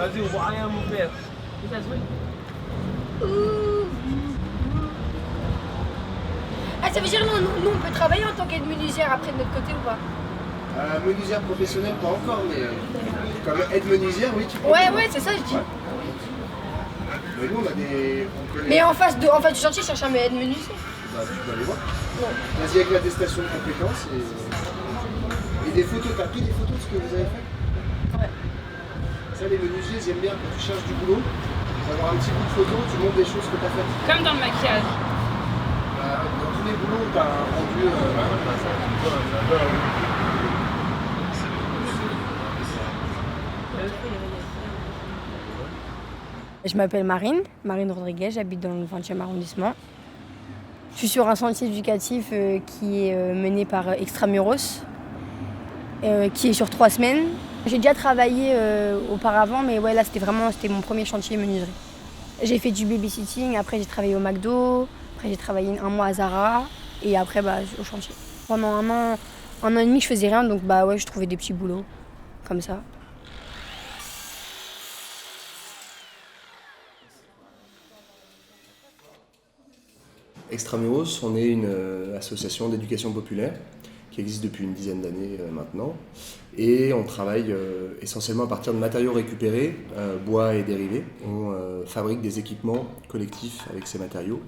Ah, ça veut dire nous on peut travailler en tant qu'aide-menuisière après de notre côté ou pas? Menuisière professionnelle, pas encore, mais comme aide-menuisière, oui, tu peux. Ouais, c'est ça, je dis. Ouais. Mais nous, on a des. Mais en face du chantier, je cherche un aide-menuisier. Bah, tu peux aller voir. Ouais. Vas-y avec l'attestation de compétences et des photos. T'as pris des photos de ce que vous avez fait? Ouais. Ça, les menuisiers, ils aiment bien quand tu cherches du boulot. Avoir un petit bout de photo, tu montres des choses que tu as faites. Comme dans le maquillage. Dans tous les boulots, tu as un rendu. Je m'appelle Marine Rodriguez, j'habite dans le 20e arrondissement. Je suis sur un chantier éducatif qui est mené par Extramuros, qui est sur 3 semaines. J'ai déjà travaillé auparavant, mais ouais, là c'était mon premier chantier menuiserie. J'ai fait du babysitting, après j'ai travaillé au McDo, après j'ai travaillé un mois à Zara et après au chantier. Pendant un an et demi je faisais rien, donc ouais, je trouvais des petits boulots comme ça. Extramuros, on est une association d'éducation populaire qui existe depuis une dizaine d'années maintenant. Et on travaille essentiellement à partir de matériaux récupérés, bois et dérivés. On fabrique des équipements collectifs avec ces matériaux,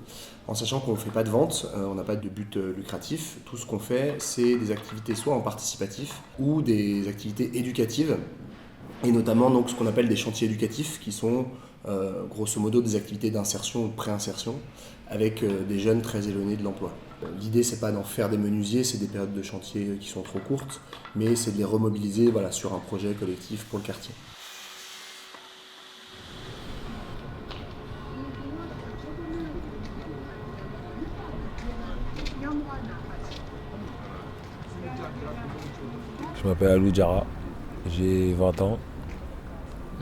en sachant qu'on ne fait pas de vente, on n'a pas de but lucratif. Tout ce qu'on fait, c'est des activités soit en participatif ou des activités éducatives, et notamment donc, ce qu'on appelle des chantiers éducatifs, qui sont grosso modo des activités d'insertion ou de préinsertion, avec des jeunes très éloignés de l'emploi. L'idée, c'est pas d'en faire des menuisiers, c'est des périodes de chantier qui sont trop courtes, mais c'est de les remobiliser sur un projet collectif pour le quartier. Je m'appelle Alou Diarra, j'ai 20 ans.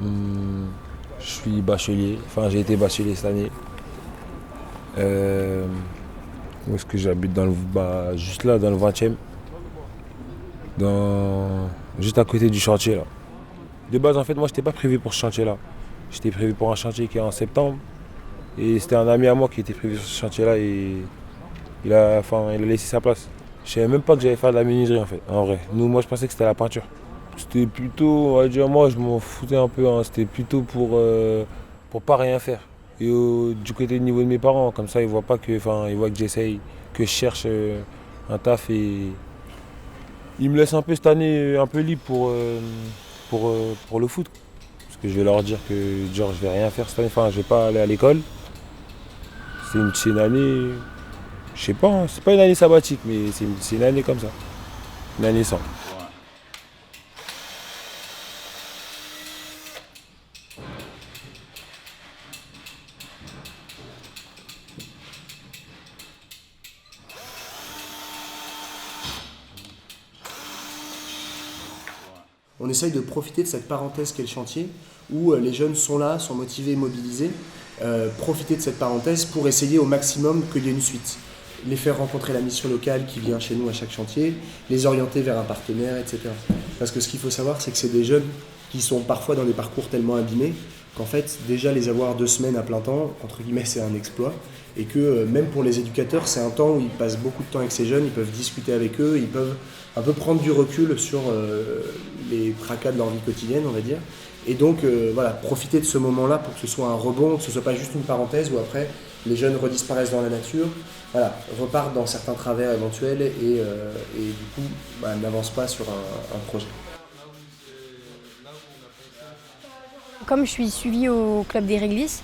Je suis bachelier, j'ai été bachelier cette année. Où est-ce que j'habite juste là, dans le 20e. Juste à côté du chantier là. De base, en fait, moi, j'étais pas prévu pour ce chantier-là. J'étais prévu pour un chantier qui est en septembre. Et c'était un ami à moi qui était prévu sur ce chantier-là et il a laissé sa place. Je savais même pas que j'allais faire de la menuiserie en fait, en vrai. Moi, je pensais que c'était la peinture. C'était plutôt, on va dire, moi, je m'en foutais un peu. C'était plutôt pour pas rien faire. Et du côté du niveau de mes parents, comme ça ils voient pas que, ils voient que j'essaye, que je cherche un taf et ils me laissent un peu cette année un peu libre pour le foot. Parce que je vais leur dire que je vais rien faire cette année, je vais pas aller à l'école. C'est une année, je sais pas, c'est pas une année sabbatique, mais c'est une année comme ça, une année sans. On essaye de profiter de cette parenthèse qu'est le chantier, où les jeunes sont là, sont motivés, mobilisés, profiter de cette parenthèse pour essayer au maximum qu'il y ait une suite. Les faire rencontrer la mission locale qui vient chez nous à chaque chantier, les orienter vers un partenaire, etc. Parce que ce qu'il faut savoir, c'est que c'est des jeunes qui sont parfois dans des parcours tellement abîmés qu'en fait, déjà les avoir 2 semaines à plein temps, entre guillemets, c'est un exploit. Et que même pour les éducateurs, c'est un temps où ils passent beaucoup de temps avec ces jeunes, ils peuvent discuter avec eux, ils peuvent un peu prendre du recul sur les tracas de leur vie quotidienne, on va dire. Et donc, profiter de ce moment-là pour que ce soit un rebond, que ce ne soit pas juste une parenthèse où après, les jeunes redisparaissent dans la nature, repartent dans certains travers éventuels et du coup, n'avancent pas sur un projet. Comme je suis suivie au club des réglisses,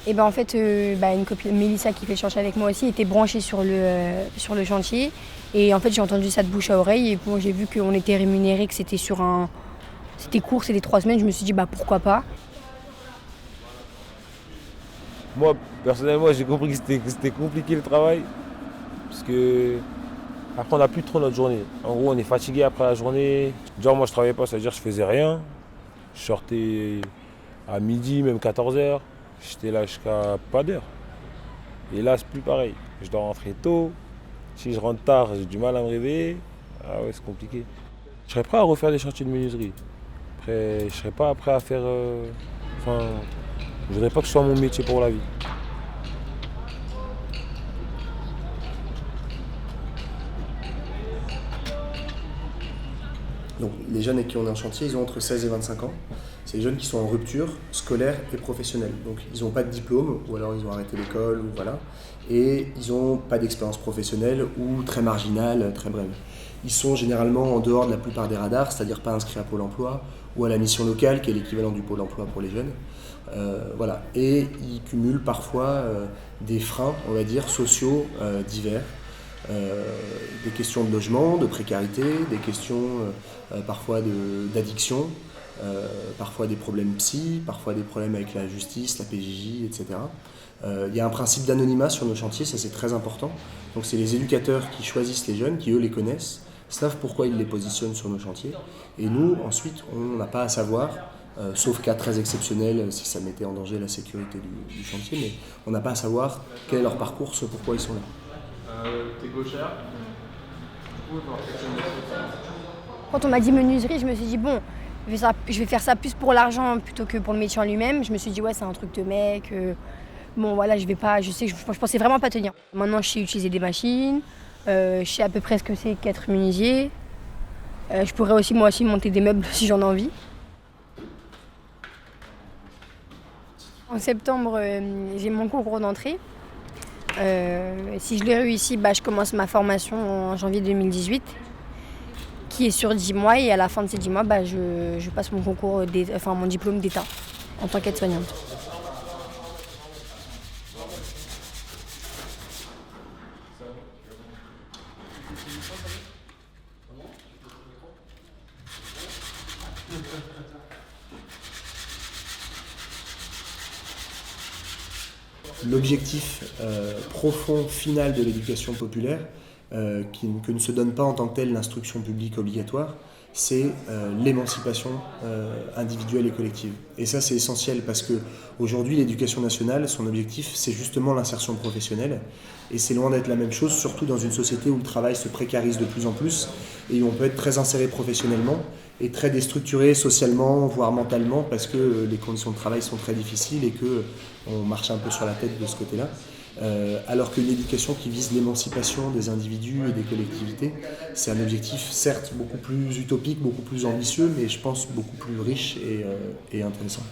et en fait, une copine, Mélissa, qui fait le chantier avec moi aussi, était branchée sur le chantier. Et en fait, j'ai entendu ça de bouche à oreille. Et j'ai vu qu'on était rémunéré, que c'était c'était court, c'était 3 semaines. Je me suis dit, pourquoi pas. Moi, personnellement, j'ai compris que c'était compliqué le travail. Parce que après, on n'a plus trop notre journée. En gros, on est fatigué après la journée. Moi, je travaillais pas, c'est-à-dire que je faisais rien. Je sortais à midi, même 14h. J'étais là jusqu'à pas d'heure. Et là, c'est plus pareil. Je dois rentrer tôt. Si je rentre tard, j'ai du mal à me réveiller. Ah ouais, c'est compliqué. Je serais prêt à refaire des chantiers de menuiserie. je serais pas prêt à faire. Enfin, je voudrais pas que ce soit mon métier pour la vie. Donc les jeunes avec qui on a un chantier, ils ont entre 16 et 25 ans. C'est les jeunes qui sont en rupture scolaire et professionnelle. Donc ils n'ont pas de diplôme, ou alors ils ont arrêté l'école, ou voilà. Et ils n'ont pas d'expérience professionnelle ou très marginale, très brève. Ils sont généralement en dehors de la plupart des radars, c'est-à-dire pas inscrits à Pôle emploi ou à la mission locale, qui est l'équivalent du Pôle emploi pour les jeunes. Voilà. Et ils cumulent parfois des freins, on va dire, sociaux divers. Des questions de logement, de précarité, des questions parfois d'addiction, parfois des problèmes psy, parfois des problèmes avec la justice, la PJJ, etc. Il y a un principe d'anonymat sur nos chantiers, ça c'est très important. Donc c'est les éducateurs qui choisissent les jeunes, qui eux les connaissent, savent pourquoi ils les positionnent sur nos chantiers. Et nous, ensuite, on n'a pas à savoir, sauf cas très exceptionnels, si ça mettait en danger la sécurité du chantier, mais on n'a pas à savoir quel est leur parcours, ce pourquoi ils sont là. T'es gauchère. Quand on m'a dit menuiserie, je me suis dit bon, je vais faire ça plus pour l'argent plutôt que pour le métier en lui-même. Je me suis dit ouais, c'est un truc de mec. Bon voilà, je pensais vraiment pas tenir. Maintenant, je sais utiliser des machines. Je sais à peu près ce que c'est qu'être menuisier. Je pourrais aussi moi aussi monter des meubles si j'en ai envie. En septembre, j'ai mon concours d'entrée. Si je l'ai réussi, je commence ma formation en janvier 2018, qui est sur 10 mois, et à la fin de ces 10 mois, je passe mon mon diplôme d'État en tant qu'aide-soignante. L'objectif profond final de l'éducation populaire, que ne se donne pas en tant que telle l'instruction publique obligatoire, c'est l'émancipation individuelle et collective. Et ça c'est essentiel parce qu'aujourd'hui l'éducation nationale, son objectif c'est justement l'insertion professionnelle, et c'est loin d'être la même chose, surtout dans une société où le travail se précarise de plus en plus et où on peut être très inséré professionnellement et très déstructuré socialement, voire mentalement, parce que les conditions de travail sont très difficiles et qu'on marche un peu sur la tête de ce côté-là. Alors qu'une éducation qui vise l'émancipation des individus et des collectivités, c'est un objectif certes beaucoup plus utopique, beaucoup plus ambitieux, mais je pense beaucoup plus riche et intéressant.